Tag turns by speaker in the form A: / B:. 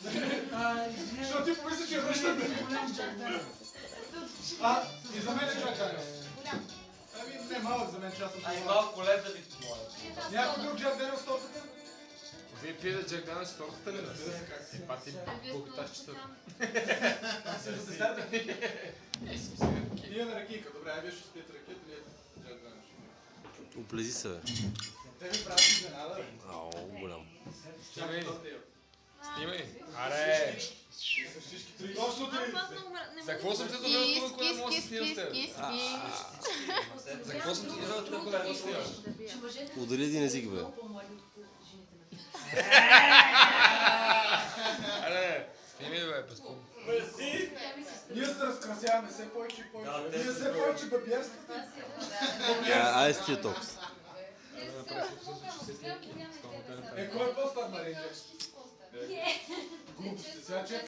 A: Защото ти помисли, че връщаме. И за мен е Джак Даниелс. Ами не малък за мен, че аз съм
B: Ай, малко полет да ви помоля.
A: Някой друг Джак Даниелс тортата?
C: Вие пиете Джак Даниелс тортата ли? Пати бухташ четвърта.
A: Аз съм за десерта. Ние на ракийка. Добре, вие ще спиете ракията или Джак Даниелс?
D: Оплези се, бе.
A: Те ми правят изненада.
D: Ау, голям.
C: Снимай. Снимай. Аре!
A: Точно ти!
C: За какво съм те довел тук, ако не мога да снимам с теб? За какво съм те довел тук, ако не мога да снимам?
D: Удари един език, бе.
C: Аре! Снимай, бе, песком.
A: Ние се разкрасяваме все повече и повече. Ние все повече бабиерствата.
D: Айде с тия токс.
A: Кой е по-стар, Маринка? Глупости. Сега че